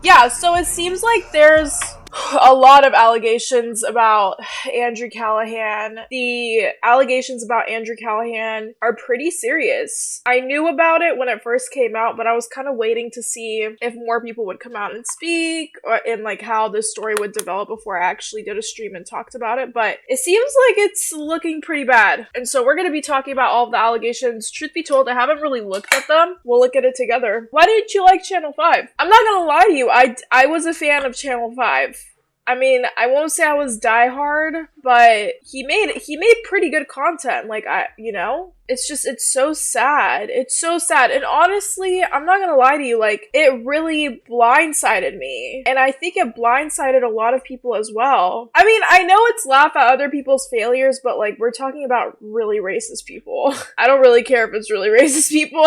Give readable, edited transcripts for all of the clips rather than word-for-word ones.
Yeah, so it seems like there's a lot of allegations about Andrew Callaghan. The allegations about Andrew Callaghan are pretty serious. I knew about it when it first came out, but I was kind of waiting to see if more people would come out and speak, and like how this story would develop before I actually did a stream and talked about it. But it seems like it's looking pretty bad. And so we're going to be talking about all of the allegations. Truth be told, I haven't really looked at them. We'll look at it together. Why didn't you like Channel 5? I'm not going to lie to you. I was a fan of Channel 5. I mean, I won't say I was diehard, but he made pretty good content. Like, it's so sad. It's so sad. And honestly, I'm not gonna lie to you, like, it really blindsided me. And I think it blindsided a lot of people as well. I mean, I know it's laugh at other people's failures, but like, we're talking about really racist people. I don't really care if it's really racist people.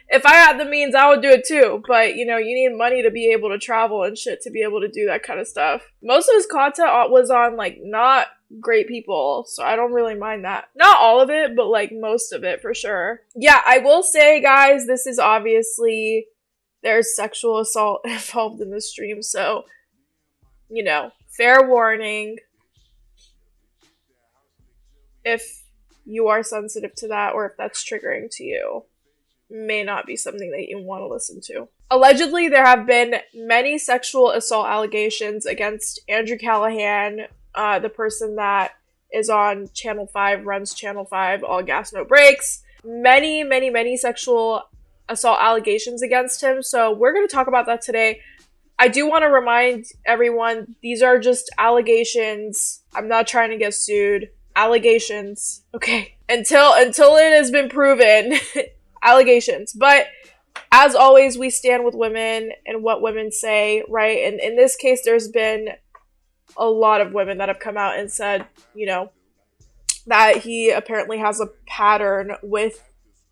If I had the means, I would do it too. But, you need money to be able to travel and shit to be able to do that kind of stuff. Most of his content was on, like, not great people, so I don't really mind that. Not all of it, but, like, most of it for sure. Yeah, I will say, guys, this is obviously, there's sexual assault involved in the stream, so, fair warning. If you are sensitive to that or if that's triggering to you, may not be something that you want to listen to. Allegedly, there have been many sexual assault allegations against Andrew Callaghan, the person that is on Channel 5, runs Channel 5, All Gas No Breaks. Many, many, many sexual assault allegations against him, so we're going to talk about that today. I do want to remind everyone, these are just allegations. I'm not trying to get sued. Allegations, okay? Until it has been proven. Allegations. But as always, we stand with women and what women say, right? And in this case, there's been a lot of women that have come out and said, that he apparently has a pattern with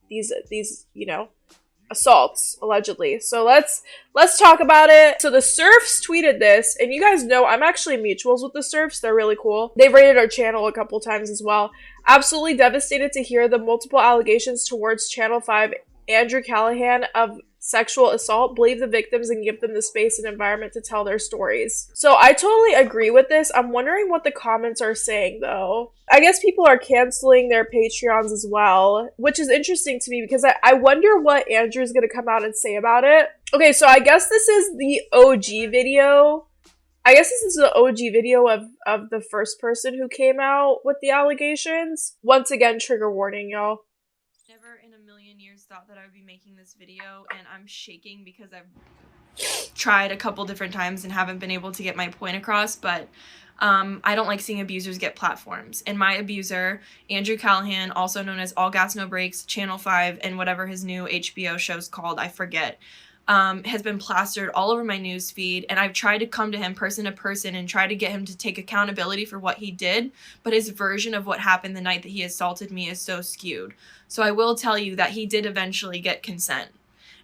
these assaults, allegedly. So let's talk about it. So the Surfs tweeted this, and you guys know I'm actually mutuals with the Surfs. They're really cool. They've rated our channel a couple times as well. Absolutely devastated to hear the multiple allegations towards Channel 5 Andrew Callaghan of sexual assault. Believe the victims and give them the space and environment to tell their stories. So I totally agree with this. I'm wondering what the comments are saying, though. I guess people are canceling their Patreons as well, which is interesting to me because I wonder what Andrew's going to come out and say about it. Okay, so I guess this is the OG video. I guess this is the OG video of the first person who came out with the allegations. Once again, trigger warning, y'all. Never in a million years thought that I would be making this video, and I'm shaking because I've tried a couple different times and haven't been able to get my point across, but I don't like seeing abusers get platforms. And my abuser, Andrew Callaghan, also known as All Gas No Breaks, Channel 5, and whatever his new HBO show's called, I forget, has been plastered all over my news feed, and I've tried to come to him person to person and try to get him to take accountability for what he did, but his version of what happened the night that he assaulted me is so skewed. So I will tell you that he did eventually get consent.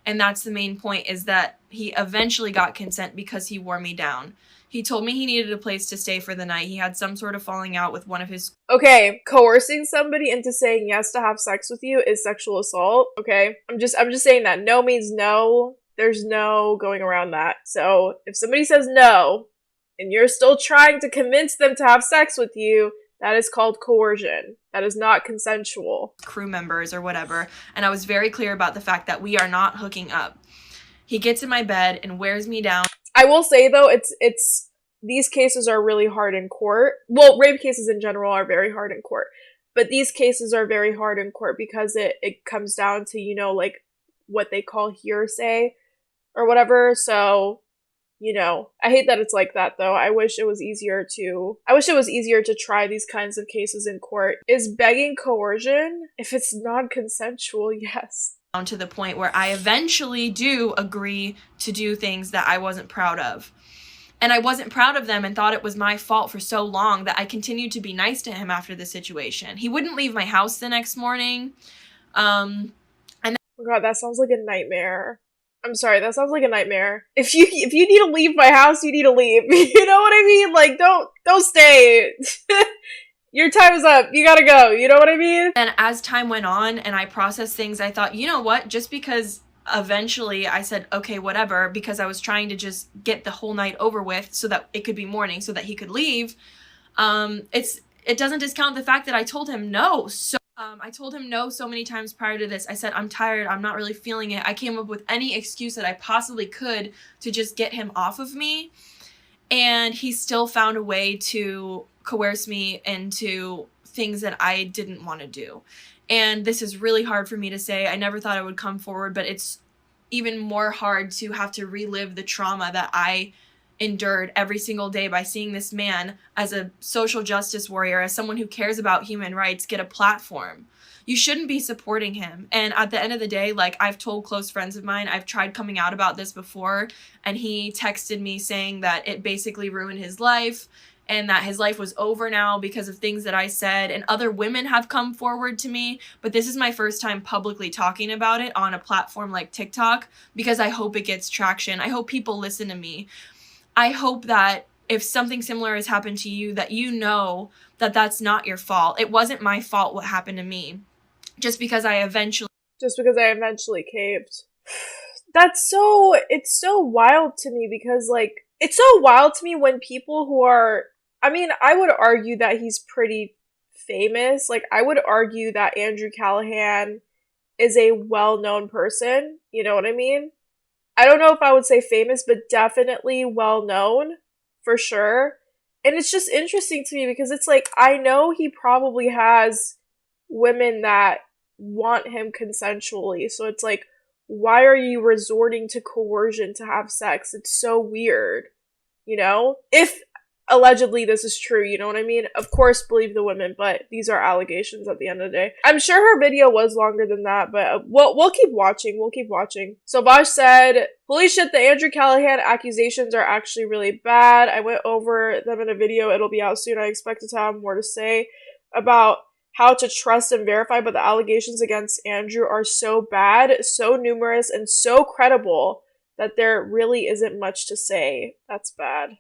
And that's the main point, is that he eventually got consent because he wore me down. He told me he needed a place to stay for the night. He had some sort of falling out with one of his... Okay, coercing somebody into saying yes to have sex with you is sexual assault, okay? I'm just saying that no means no. There's no going around that. So if somebody says no, and you're still trying to convince them to have sex with you, that is called coercion. That is not consensual. Crew members or whatever. And I was very clear about the fact that we are not hooking up. He gets in my bed and wears me down. I will say though, it's these cases are really hard in court. Well, rape cases in general are very hard in court. But these cases are very hard in court because it comes down to, like what they call hearsay or whatever. So, I hate that it's like that though. I wish it was easier to try these kinds of cases in court. Is begging coercion? If it's non-consensual, yes. To the point where I eventually do agree to do things that I wasn't proud of. And I wasn't proud of them and thought it was my fault for so long that I continued to be nice to him after the situation. He wouldn't leave my house the next morning. Oh God, that sounds like a nightmare. I'm sorry, that sounds like a nightmare. If you need to leave my house, you need to leave. You know what I mean? Like, don't stay. Your time is up. You gotta go. You know what I mean? And as time went on and I processed things, I thought, you know what? Just because eventually I said, okay, whatever, because I was trying to just get the whole night over with so that it could be morning so that he could leave. It doesn't discount the fact that I told him no. So I told him no so many times prior to this. I said, I'm tired. I'm not really feeling it. I came up with any excuse that I possibly could to just get him off of me. And he still found a way to coerce me into things that I didn't want to do. And this is really hard for me to say. I never thought I would come forward, but it's even more hard to have to relive the trauma that I endured every single day by seeing this man as a social justice warrior, as someone who cares about human rights, get a platform. You shouldn't be supporting him. And at the end of the day, like, I've told close friends of mine, I've tried coming out about this before, and he texted me saying that it basically ruined his life and that his life was over now because of things that I said, and other women have come forward to me, but this is my first time publicly talking about it on a platform like TikTok because I hope it gets traction. I hope people listen to me. I hope that if something similar has happened to you, that you know that that's not your fault. It wasn't my fault what happened to me. Just because I eventually caved. It's so wild to me because, like, it's so wild to me when people who are, I mean, I would argue that he's pretty famous. Like, I would argue that Andrew Callaghan is a well-known person. You know what I mean? I don't know if I would say famous, but definitely well-known, for sure. And it's just interesting to me because it's like, I know he probably has women that want him consensually. So it's like, why are you resorting to coercion to have sex? It's so weird, you know? If allegedly this is true, you know what I mean? Of course, believe the women, but these are allegations at the end of the day. I'm sure her video was longer than that, but we'll keep watching. We'll keep watching. So Vash said, holy shit, the Andrew Callaghan accusations are actually really bad. I went over them in a video. It'll be out soon. I expected to have more to say about how to trust and verify, but the allegations against Andrew are so bad, so numerous, and so credible that there really isn't much to say. That's bad.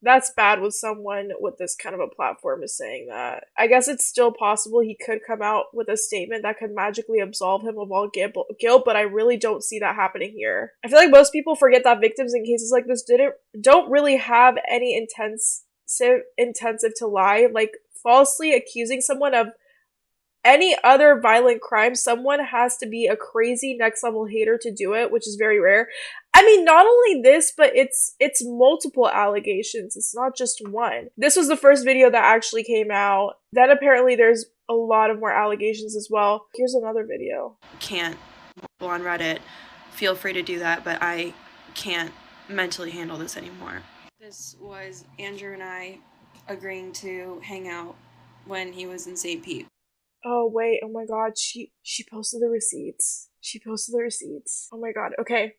That's bad with someone with this kind of a platform is saying that. I guess it's still possible he could come out with a statement that could magically absolve him of all guilt, but I really don't see that happening here. I feel like most people forget that victims in cases like this don't really have any intensive to lie. Like, falsely accusing someone of any other violent crime, someone has to be a crazy next level hater to do it, which is very rare. I mean, not only this, but it's multiple allegations. It's not just one. This was the first video that actually came out. Then apparently there's a lot of more allegations as well. Here's another video. Can't go on Reddit. Feel free to do that, but I can't mentally handle this anymore. This was Andrew and I agreeing to hang out when he was in St. Pete. Oh, wait. Oh, my God. She posted the receipts. She posted the receipts. Oh, my God. Okay.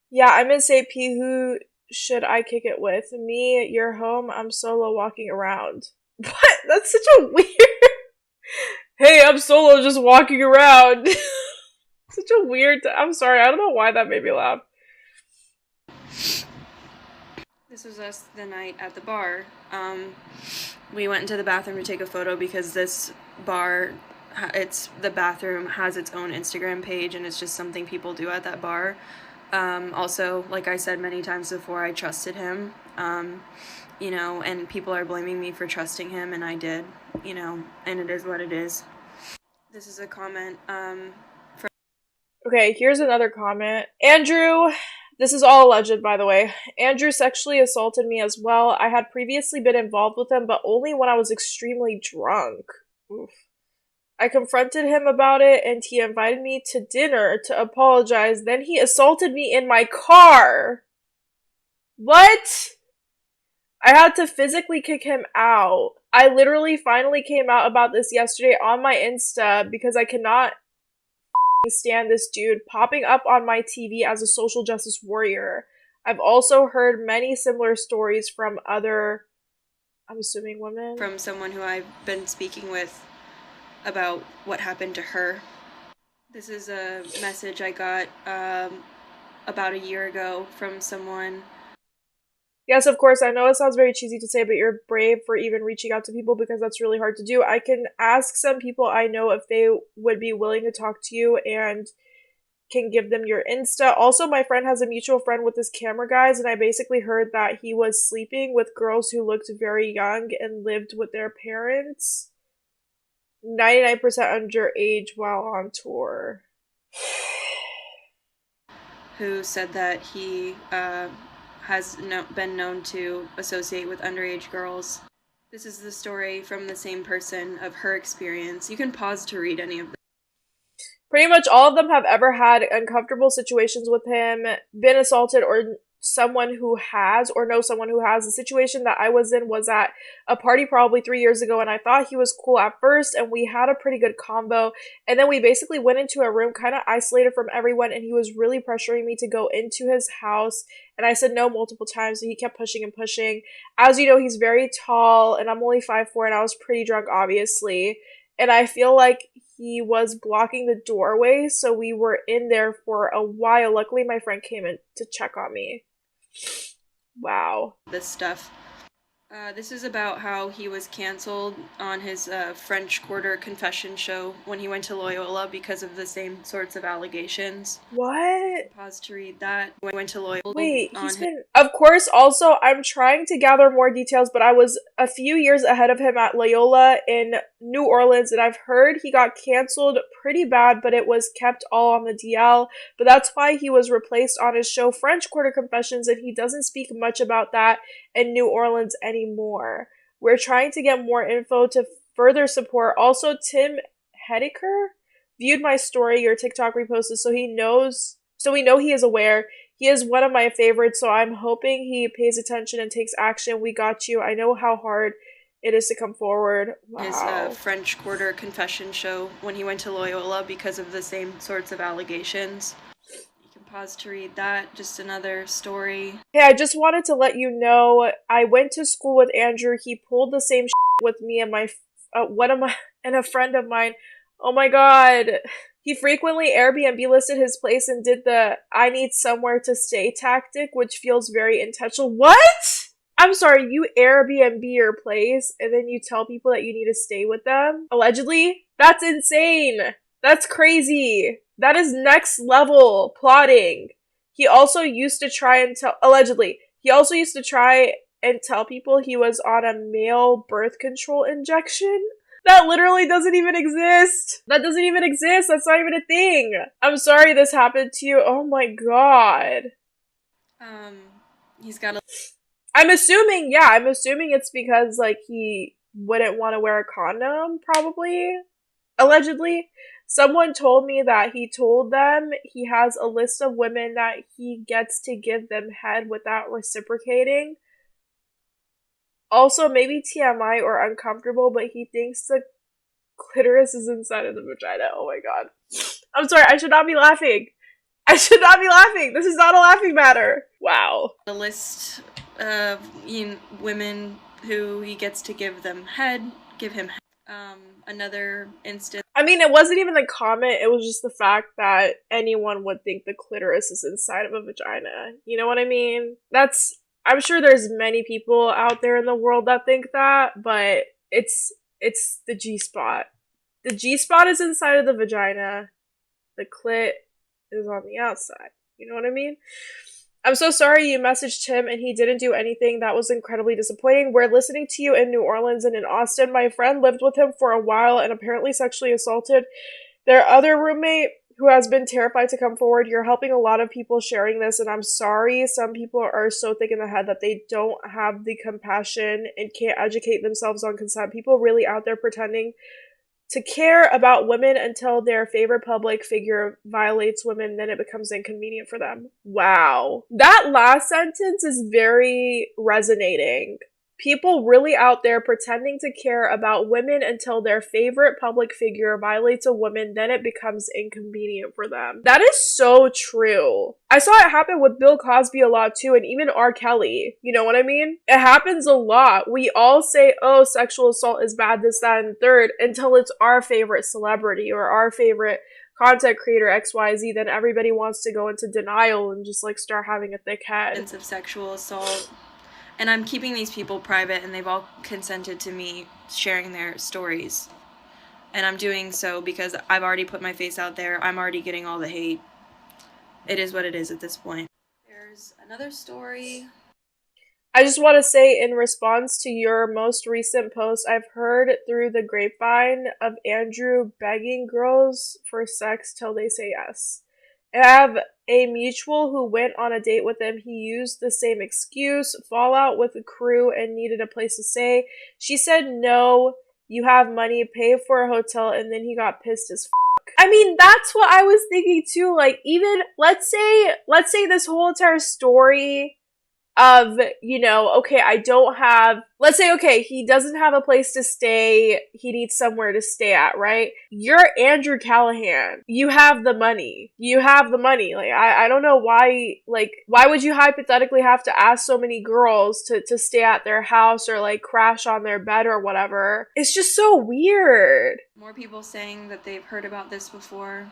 Yeah, I'm in St. Pete. Who should I kick it with? Me, you're home. I'm solo walking around. What? That's such a weird... Hey, I'm solo just walking around. Such a weird... I'm sorry. I don't know why that made me laugh. This was us the night at the bar. We went into the bathroom to take a photo because this bar, the bathroom has its own Instagram page and it's just something people do at that bar. Also, like I said many times before, I trusted him, you know, and people are blaming me for trusting him, and I did, you know, and it is what it is. This is a comment, Okay, here's another comment. Andrew... This is all alleged, by the way. Andrew sexually assaulted me as well. I had previously been involved with him, but only when I was extremely drunk. Oof. I confronted him about it, and he invited me to dinner to apologize. Then he assaulted me in my car. What? I had to physically kick him out. I literally finally came out about this yesterday on my Insta because I cannot stand this dude popping up on my TV as a social justice warrior. I've also heard many similar stories from other, I'm assuming, women. From someone who I've been speaking with about what happened to her. This is a message I got about a year ago from someone. Yes, of course, I know it sounds very cheesy to say, but you're brave for even reaching out to people because that's really hard to do. I can ask some people I know if they would be willing to talk to you and can give them your Insta. Also, my friend has a mutual friend with his camera guys, and I basically heard that he was sleeping with girls who looked very young and lived with their parents. 99% underage while on tour. Who said that he has been known to associate with underage girls. This is the story from the same person of her experience. You can pause to read any of them. Pretty much all of them have ever had uncomfortable situations with him, been assaulted, or someone who has, or know someone who has. The situation that I was in was at a party probably 3 years ago, and I thought he was cool at first, and we had a pretty good combo, and then we basically went into a room kind of isolated from everyone, and he was really pressuring me to go into his house, and I said no multiple times, so he kept pushing and pushing. As you know, he's very tall, and I'm only 5'4", and I was pretty drunk, obviously, and I feel like he was blocking the doorway, so we were in there for a while. Luckily, my friend came in to check on me. Wow. This stuff. This is about how he was canceled on his French Quarter confession show when he went to Loyola because of the same sorts of allegations. What? Pause to read that. When he went to Loyola. Wait, he's been... Of course, also, I'm trying to gather more details, but I was a few years ahead of him at Loyola in New Orleans, and I've heard he got canceled pretty bad, but it was kept all on the DL. But that's why he was replaced on his show French Quarter Confessions, and he doesn't speak much about that in New Orleans anymore. We're trying to get more info to further support. Also, Tim Hedeker viewed my story, your TikTok reposted, so we know he is aware. He is one of my favorites, so I'm hoping he pays attention and takes action. We got you. I know how hard it is to come forward. Wow. His French Quarter confession show when he went to Loyola because of the same sorts of allegations. Pause to read that. Just another story. Hey, I just wanted to let you know, I went to school with Andrew. He pulled the same with me and a friend of mine. Oh my god. He frequently Airbnb listed his place and did the I need somewhere to stay tactic, which feels very intentional. What? I'm sorry, you Airbnb your place and then you tell people that you need to stay with them? Allegedly? That's insane. That's crazy. That is next level plotting. He also used to try and tell people he was on a male birth control injection. That literally doesn't even exist. That's not even a thing. I'm sorry this happened to you. Oh my god. He's got a... I'm assuming it's because, like, he wouldn't want to wear a condom, probably. Allegedly. Someone told me that he told them he has a list of women that he gets to give them head without reciprocating. Also, maybe TMI or uncomfortable, but he thinks the clitoris is inside of the vagina. Oh my god. I'm sorry, I should not be laughing. This is not a laughing matter. Wow. A list of women who he gets to give him head. Another instance. I mean, it wasn't even the comment, it was just the fact that anyone would think the clitoris is inside of a vagina. You know what I mean? I'm sure there's many people out there in the world that think that, but it's the G-spot. The G-spot is inside of the vagina. The clit is on the outside. You know what I mean? I'm so sorry you messaged him and he didn't do anything. That was incredibly disappointing. We're listening to you in New Orleans and in Austin. My friend lived with him for a while and apparently sexually assaulted their other roommate who has been terrified to come forward. You're helping a lot of people sharing this, and I'm sorry some people are so thick in the head that they don't have the compassion and can't educate themselves on consent. People really out there pretending to care about women until their favorite public figure violates women, then it becomes inconvenient for them. Wow. That last sentence is very resonating. People really out there pretending to care about women until their favorite public figure violates a woman, then it becomes inconvenient for them. That is so true. I saw it happen with Bill Cosby a lot too, and even R. Kelly. You know what I mean? It happens a lot. We all say, oh, sexual assault is bad, this, that, and third, until it's our favorite celebrity or our favorite content creator XYZ, then everybody wants to go into denial and just like start having a thick head. Of sexual assault. And I'm keeping these people private, and they've all consented to me sharing their stories. And I'm doing so because I've already put my face out there. I'm already getting all the hate. it is what it is at this point. There's another story. I just want to say, in response to your most recent post, I've heard through the grapevine of Andrew begging girls for sex till they say yes. And I have a mutual who went on a date with him. He used the same excuse, fallout with the crew, and needed a place to stay. She said, no, you have money, pay for a hotel, and then he got pissed as fuck. I mean, that's what I was thinking too. Like, even, let's say this whole entire story of, you know, okay, I don't have, let's say, okay, he doesn't have a place to stay, he needs somewhere to stay at, right? You're Andrew Callaghan. You have the money. Like, I don't know why, like, why would you hypothetically have to ask so many girls to stay at their house or, like, crash on their bed or whatever? It's just so weird. More people saying that they've heard about this before.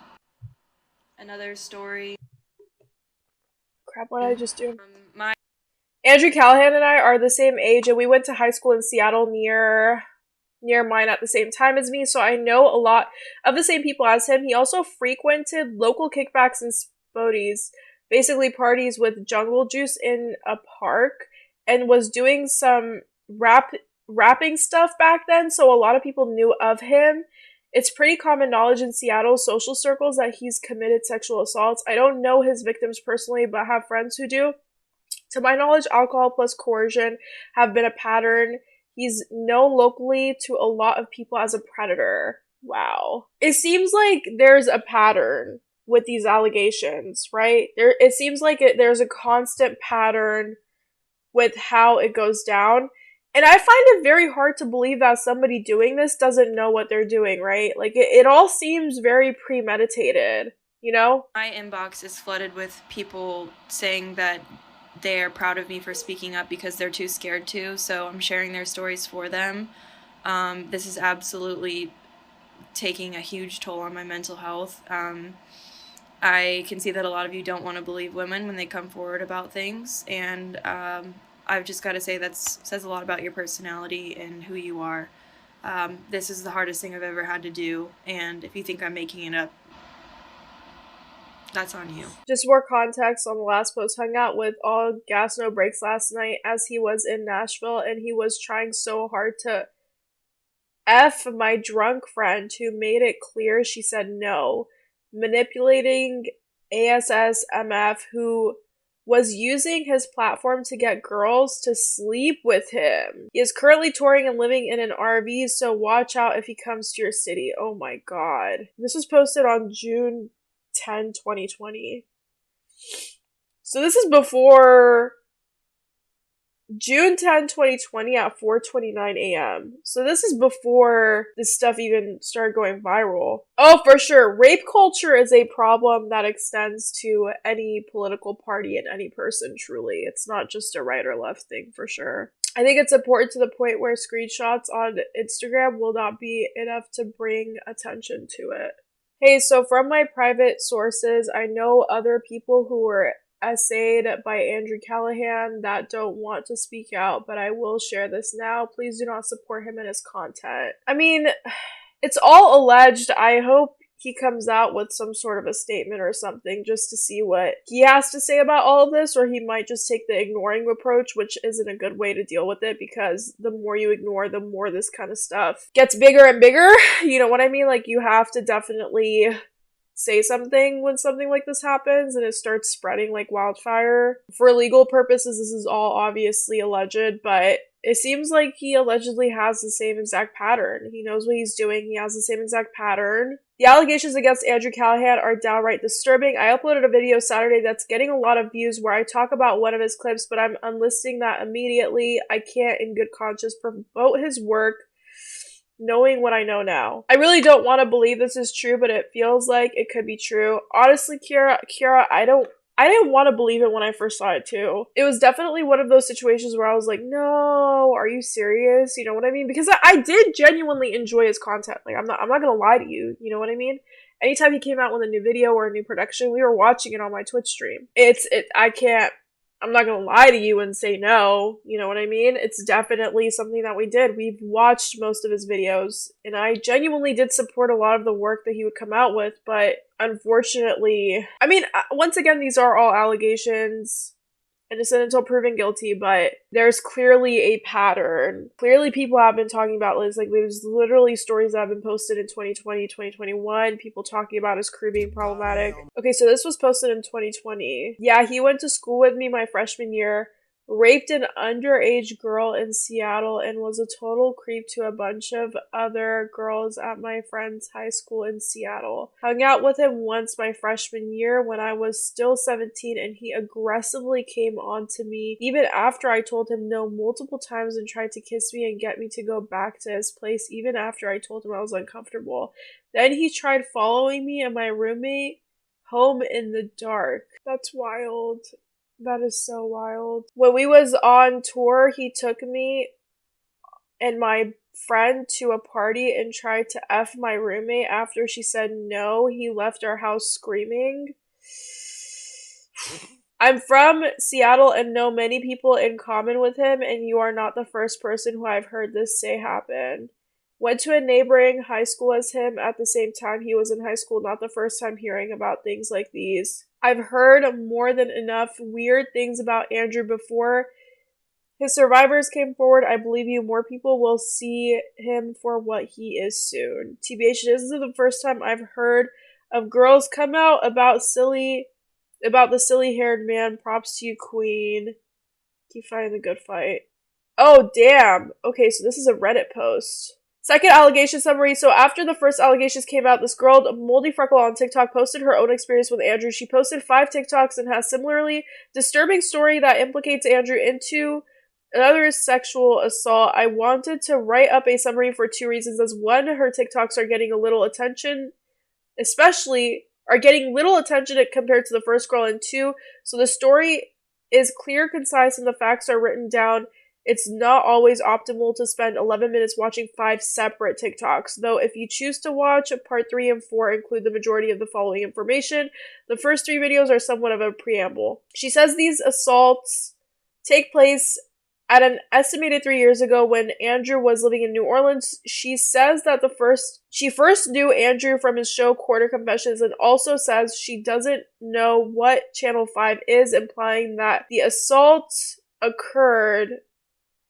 Another story. Crap, what did I just do? My Andrew Callaghan and I are the same age, and we went to high school in Seattle near mine at the same time as me, so I know a lot of the same people as him. He also frequented local kickbacks and spodies, basically parties with jungle juice in a park, and was doing some rapping stuff back then, so a lot of people knew of him. It's pretty common knowledge in Seattle social circles that he's committed sexual assaults. I don't know his victims personally, but have friends who do. To my knowledge, alcohol plus coercion have been a pattern. He's known locally to a lot of people as a predator. Wow. It seems like there's a pattern with these allegations, right? It seems like there's a constant pattern with how it goes down. And I find it very hard to believe that somebody doing this doesn't know what they're doing, right? Like, it all seems very premeditated, you know? My inbox is flooded with people saying that they're proud of me for speaking up because they're too scared to, so I'm sharing their stories for them. This is absolutely taking a huge toll on my mental health. I can see that a lot of you don't want to believe women when they come forward about things, and I've just got to say that says a lot about your personality and who you are. This is the hardest thing I've ever had to do, and if you think I'm making it up, that's on you. Just more context on the last post. Hung out with All Gas No Breaks last night as he was in Nashville, and he was trying so hard to F my drunk friend who made it clear she said no, manipulating ASSMF, who was using his platform to get girls to sleep with him. He is currently touring and living in an RV, so watch out if he comes to your city. Oh my god. This was posted on June 10, 2020. So this is before June 10, 2020 at 4:29 a.m. So this is before this stuff even started going viral. Oh, for sure. Rape culture is a problem that extends to any political party and any person, truly. It's not just a right or left thing, for sure. I think it's important to the point where screenshots on Instagram will not be enough to bring attention to it. Hey, so from my private sources, I know other people who were essayed by Andrew Callaghan that don't want to speak out, but I will share this now. Please do not support him and his content. I mean, it's all alleged. I hope he comes out with some sort of a statement or something just to see what he has to say about all of this, or he might just take the ignoring approach, which isn't a good way to deal with it, because the more you ignore, the more this kind of stuff gets bigger and bigger. You know what I mean? Like, you have to definitely say something when something like this happens and it starts spreading like wildfire. For legal purposes, this is all obviously alleged, but it seems like he allegedly has the same exact pattern. He knows what he's doing. He has the same exact pattern. The allegations against Andrew Callaghan are downright disturbing. I uploaded a video Saturday that's getting a lot of views where I talk about one of his clips, but I'm unlisting that immediately. I can't in good conscience promote his work knowing what I know now. I really don't want to believe this is true, but it feels like it could be true. Honestly, Kira, I didn't want to believe it when I first saw it too. It was definitely one of those situations where I was like, no, are you serious? You know what I mean? Because I did genuinely enjoy his content. Like, I'm not gonna lie to you. You know what I mean? Anytime he came out with a new video or a new production, we were watching it on my Twitch stream. I I'm not gonna lie to you and say no, you know what I mean? It's definitely something that we did. We've watched most of his videos, and I genuinely did support a lot of the work that he would come out with, but unfortunately, I mean, once again, these are all allegations. Innocent until proven guilty, but there's clearly a pattern. Clearly people have been talking about this. Like, there's literally stories that have been posted in 2020, 2021, people talking about his crew being problematic. Okay, so this was posted in 2020. Yeah, he went to school with me my freshman year, raped an underage girl in Seattle, and was a total creep to a bunch of other girls at my friend's high school in Seattle. Hung out with him once my freshman year when I was still 17, and he aggressively came on to me even after I told him no multiple times and tried to kiss me and get me to go back to his place even after I told him I was uncomfortable. Then he tried following me and my roommate home in the dark. That's wild. That is so wild. When we was on tour, he took me and my friend to a party and tried to F my roommate after she said no. He left our house screaming. I'm from Seattle and know many people in common with him, and you are not the first person who I've heard this say happen. Went to a neighboring high school as him at the same time he was in high school, not the first time hearing about things like these. I've heard more than enough weird things about Andrew before his survivors came forward. I believe you. More people will see him for what he is soon. TBH, this is the first time I've heard of girls come out about the silly-haired man. Props to you, queen. Keep fighting the good fight. Oh, damn. Okay, so this is a Reddit post. Second allegation summary. So after the first allegations came out, this girl, Moldy Freckle on TikTok, posted her own experience with Andrew. She posted 5 TikToks and has similarly disturbing story that implicates Andrew into another sexual assault. I wanted to write up a summary for 2 reasons. As one, her TikToks are getting a little attention, compared to the first girl, and 2, so the story is clear, concise, and the facts are written down. It's not always optimal to spend 11 minutes watching 5 separate TikToks, though if you choose to watch, part 3 and 4 include the majority of the following information. The first 3 videos are somewhat of a preamble. She says these assaults take place at an estimated 3 years ago when Andrew was living in New Orleans. She says that she first knew Andrew from his show Quarter Confessions, and also says she doesn't know what Channel 5 is, implying that the assault occurred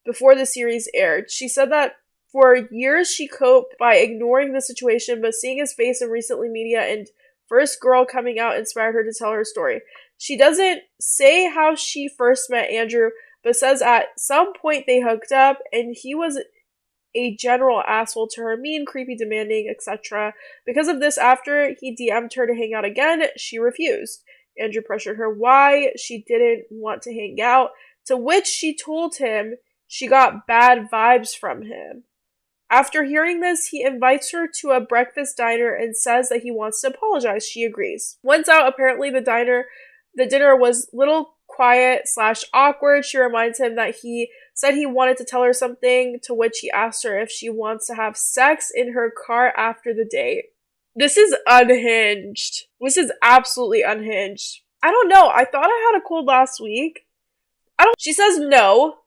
before the series aired. She said that for years she coped by ignoring the situation, but seeing his face in recently media and first girl coming out inspired her to tell her story. She doesn't say how she first met Andrew, but says at some point they hooked up and he was a general asshole to her, mean, creepy, demanding, etc. Because of this, after he DM'd her to hang out again, she refused. Andrew pressured her why she didn't want to hang out, to which she told him she got bad vibes from him. After hearing this, he invites her to a breakfast diner and says that he wants to apologize. She agrees. Once out, apparently the dinner was little quiet / awkward. She reminds him that he said he wanted to tell her something, to which he asked her if she wants to have sex in her car after the date. This is unhinged. This is absolutely unhinged. I don't know. I thought I had a cold last week. She says no.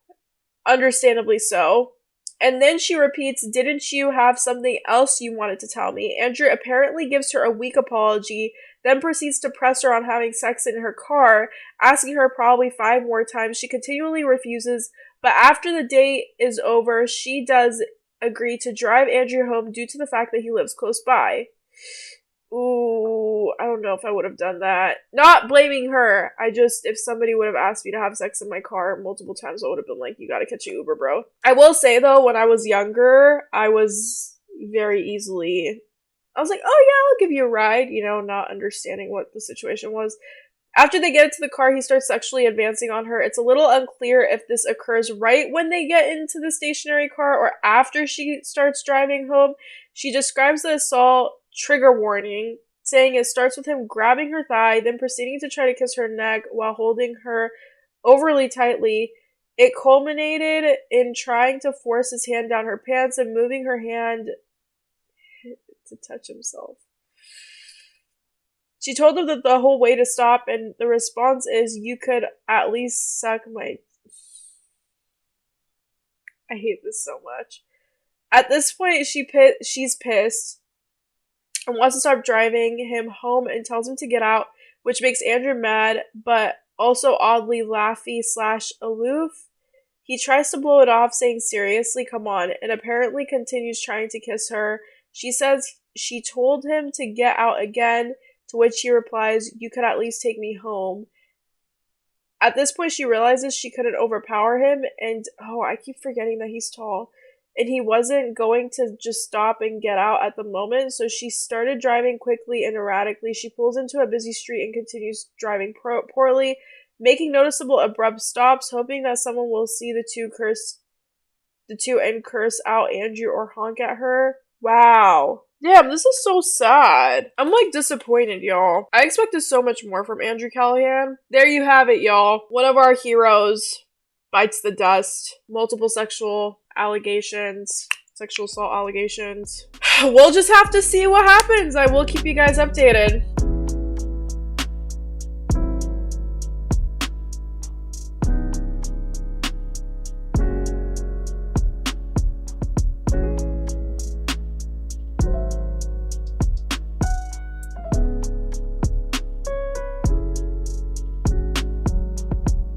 Understandably so. And then she repeats, didn't you have something else you wanted to tell me? Andrew apparently gives her a weak apology, then proceeds to press her on having sex in her car, asking her probably 5 more times. She continually refuses, but after the date is over, she does agree to drive Andrew home due to the fact that he lives close by. Ooh, I don't know if I would have done that. Not blaming her. If somebody would have asked me to have sex in my car multiple times, I would have been like, you gotta catch an Uber, bro. I will say, though, when I was younger, I was very easily... I was like, oh yeah, I'll give you a ride, not understanding what the situation was. After they get into the car, he starts sexually advancing on her. It's a little unclear if this occurs right when they get into the stationary car or after she starts driving home. She describes the assault, trigger warning, saying it starts with him grabbing her thigh, then proceeding to try to kiss her neck while holding her overly tightly. It culminated in trying to force his hand down her pants and moving her hand to touch himself. She told him that the whole way to stop, and the response is, "You could at least suck my..." I hate this so much. At this point, she's pissed and wants to stop driving him home and tells him to get out, which makes Andrew mad, but also oddly laughy / aloof. He tries to blow it off, saying, "Seriously, come on," and apparently continues trying to kiss her. She says she told him to get out again, to which he replies, "You could at least take me home." At this point, she realizes she couldn't overpower him, and oh, I keep forgetting that he's tall. And he wasn't going to just stop and get out at the moment, so she started driving quickly and erratically. She pulls into a busy street and continues driving poorly, making noticeable abrupt stops, hoping that someone will see the two and curse out Andrew or honk at her. Wow. Damn, this is so sad. I'm like disappointed, y'all. I expected so much more from Andrew Callaghan. There you have it, y'all. One of our heroes bites the dust. Multiple sexual assault allegations. We'll just have to see what happens. I will keep you guys updated.